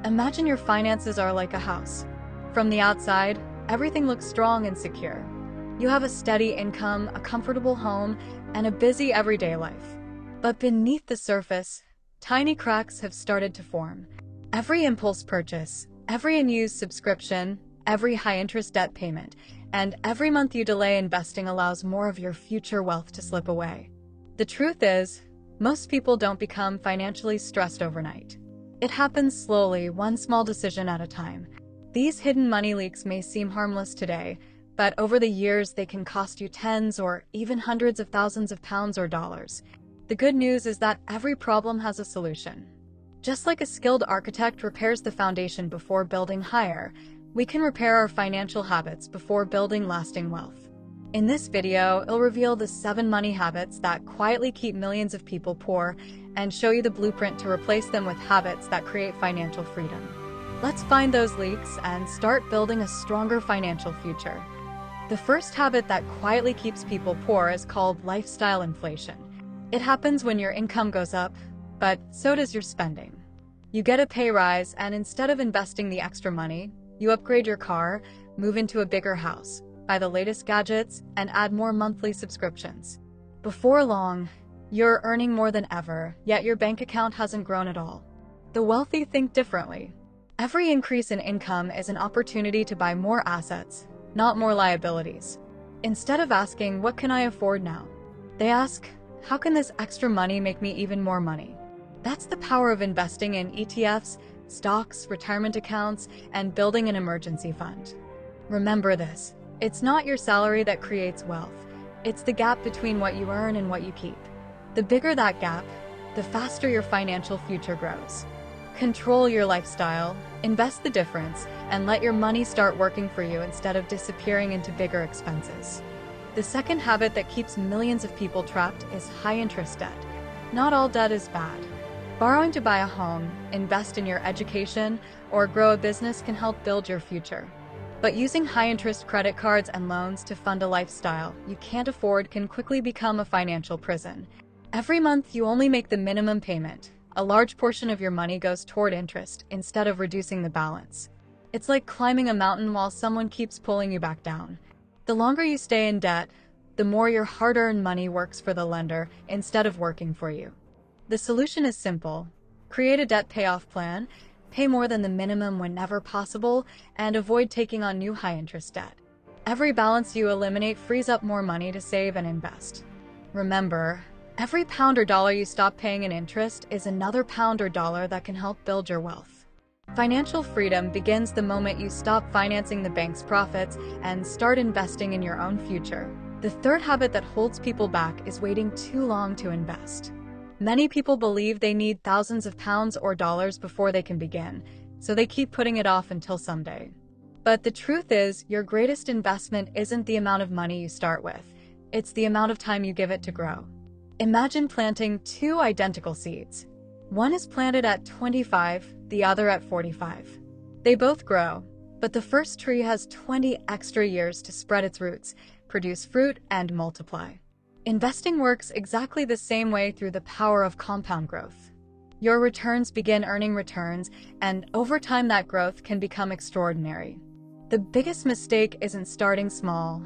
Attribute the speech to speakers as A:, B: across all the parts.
A: Imagine your finances are like a house. From the outside, everything looks strong and secure. You have a steady income, a comfortable home, and a busy everyday life. But beneath the surface, tiny cracks have started to form. Every impulse purchase, every unused subscription, every high-interest debt payment, and every month you delay investing allows more of your future wealth to slip away. The truth is, most people don't become financially stressed overnight. It happens slowly, one small decision at a time. These hidden money leaks may seem harmless today, but over the years they can cost you tens or even hundreds of thousands of pounds or dollars. The good news is that every problem has a solution. Just like a skilled architect repairs the foundation before building higher, we can repair our financial habits before building lasting wealth. In this video, I'll reveal the 7 money habits that quietly keep millions of people poor and show you the blueprint to replace them with habits that create financial freedom. Let's find those leaks and start building a stronger financial future. The first habit that quietly keeps people poor is called lifestyle inflation. It happens when your income goes up, but so does your spending. You get a pay rise, and instead of investing the extra money, you upgrade your car, move into a bigger house, buy the latest gadgets, and add more monthly subscriptions. Before long, you're earning more than ever, yet your bank account hasn't grown at all. The wealthy think differently. Every increase in income is an opportunity to buy more assets, not more liabilities. Instead of asking, "What can I afford now?" they ask, "How can this extra money make me even more money?" That's the power of investing in ETFs, stocks, retirement accounts, and building an emergency fund. Remember this. It's not your salary that creates wealth. It's the gap between what you earn and what you keep. The bigger that gap, the faster your financial future grows. Control your lifestyle, invest the difference, and let your money start working for you instead of disappearing into bigger expenses. The second habit that keeps millions of people trapped is high-interest debt. Not all debt is bad. Borrowing to buy a home, invest in your education, or grow a business can help build your future. But using high-interest credit cards and loans to fund a lifestyle you can't afford can quickly become a financial prison. Every month you only make the minimum payment. A large portion of your money goes toward interest instead of reducing the balance. It's like climbing a mountain while someone keeps pulling you back down. The longer you stay in debt, the more your hard-earned money works for the lender instead of working for you. The solution is simple. Create a debt payoff plan, pay more than the minimum whenever possible, and avoid taking on new high-interest debt. Every balance you eliminate frees up more money to save and invest. Remember, every pound or dollar you stop paying in interest is another pound or dollar that can help build your wealth. Financial freedom begins the moment you stop financing the bank's profits and start investing in your own future. The third habit that holds people back is waiting too long to invest. Many people believe they need thousands of pounds or dollars before they can begin, so they keep putting it off until someday. But the truth is, your greatest investment isn't the amount of money you start with, it's the amount of time you give it to grow. Imagine planting 2 identical seeds. One is planted at 25, the other at 45. They both grow, but the first tree has 20 extra years to spread its roots, produce fruit, and multiply. Investing works exactly the same way through the power of compound growth. Your returns begin earning returns, and over time that growth can become extraordinary. The biggest mistake isn't starting small.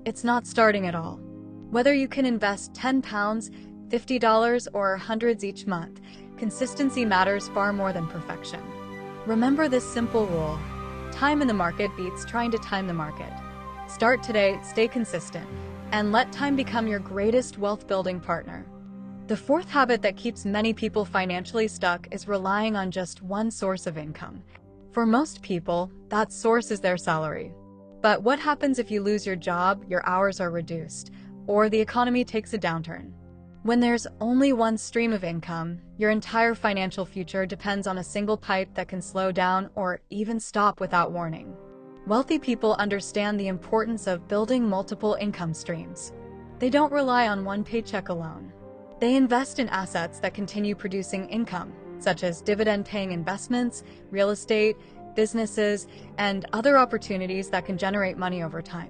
A: It's not starting at all. Whether you can invest £10, $50, or hundreds each month, consistency matters far more than perfection. Remember this simple rule. Time in the market beats trying to time the market. Start today, stay consistent, and let time become your greatest wealth-building partner. The fourth habit that keeps many people financially stuck is relying on just one source of income. For most people, that source is their salary. But what happens if you lose your job, your hours are reduced, or the economy takes a downturn? When there's only one stream of income, your entire financial future depends on a single pipe that can slow down or even stop without warning. Wealthy people understand the importance of building multiple income streams. They don't rely on one paycheck alone. They invest in assets that continue producing income, such as dividend-paying investments, real estate, businesses, and other opportunities that can generate money over time.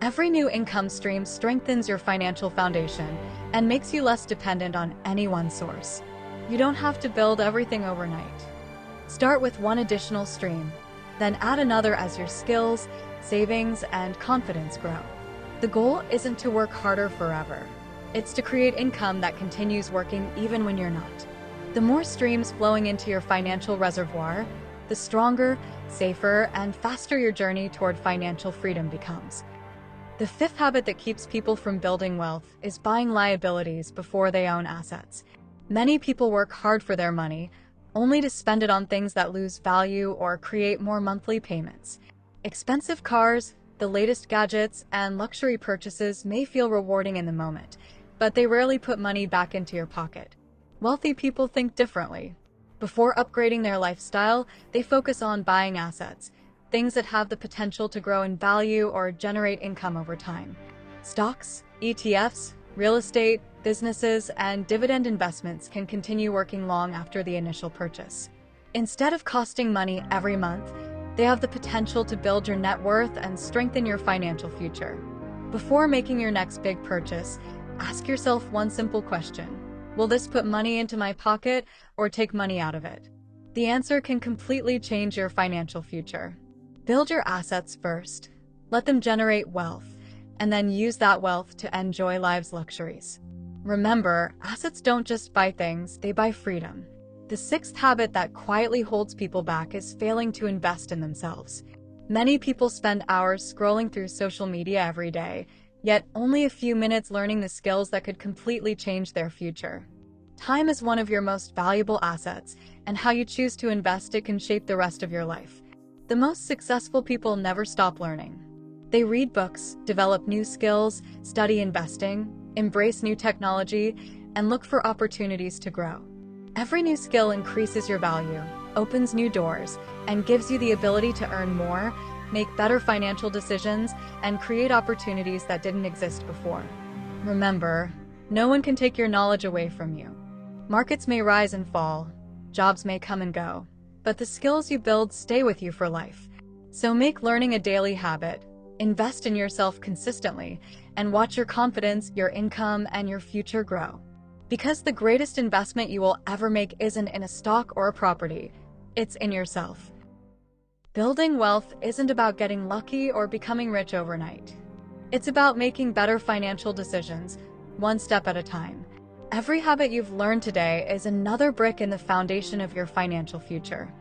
A: Every new income stream strengthens your financial foundation and makes you less dependent on any one source. You don't have to build everything overnight. Start with one additional stream, then add another as your skills, savings, and confidence grow. The goal isn't to work harder forever. It's to create income that continues working even when you're not. The more streams flowing into your financial reservoir, the stronger, safer, and faster your journey toward financial freedom becomes. The fifth habit that keeps people from building wealth is buying liabilities before they own assets. Many people work hard for their money, only to spend it on things that lose value or create more monthly payments. Expensive cars, the latest gadgets, and luxury purchases may feel rewarding in the moment, but they rarely put money back into your pocket. Wealthy people think differently. Before upgrading their lifestyle, they focus on buying assets, things that have the potential to grow in value or generate income over time. Stocks, ETFs, real estate, businesses, and dividend investments can continue working long after the initial purchase. Instead of costing money every month, they have the potential to build your net worth and strengthen your financial future. Before making your next big purchase, ask yourself one simple question. Will this put money into my pocket or take money out of it? The answer can completely change your financial future. Build your assets first. Let them generate wealth, and then use that wealth to enjoy life's luxuries. Remember, assets don't just buy things, they buy freedom. The sixth habit that quietly holds people back is failing to invest in themselves. Many people spend hours scrolling through social media every day, yet only a few minutes learning the skills that could completely change their future. Time is one of your most valuable assets, and how you choose to invest it can shape the rest of your life. The most successful people never stop learning. They read books, develop new skills, study investing, embrace new technology, and look for opportunities to grow. Every new skill increases your value, opens new doors, and gives you the ability to earn more, make better financial decisions, and create opportunities that didn't exist before. Remember, no one can take your knowledge away from you. Markets may rise and fall, jobs may come and go, but the skills you build stay with you for life. So make learning a daily habit, invest in yourself consistently, and watch your confidence, your income, and your future grow. Because the greatest investment you will ever make isn't in a stock or a property, it's in yourself. Building wealth isn't about getting lucky or becoming rich overnight. It's about making better financial decisions, one step at a time. Every habit you've learned today is another brick in the foundation of your financial future.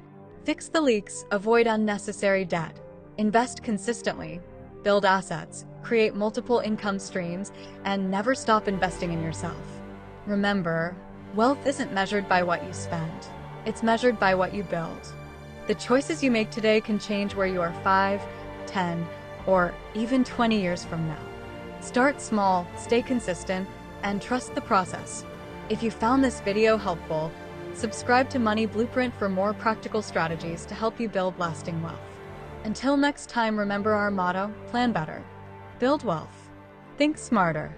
A: Fix the leaks, avoid unnecessary debt, invest consistently, build assets, create multiple income streams, and never stop investing in yourself. Remember, wealth isn't measured by what you spend. It's measured by what you build. The choices you make today can change where you are 5, 10, or even 20 years from now. Start small, stay consistent, and trust the process. If you found this video helpful, subscribe to Money Blueprint for more practical strategies to help you build lasting wealth. Until next time, remember our motto: plan better, build wealth, think smarter.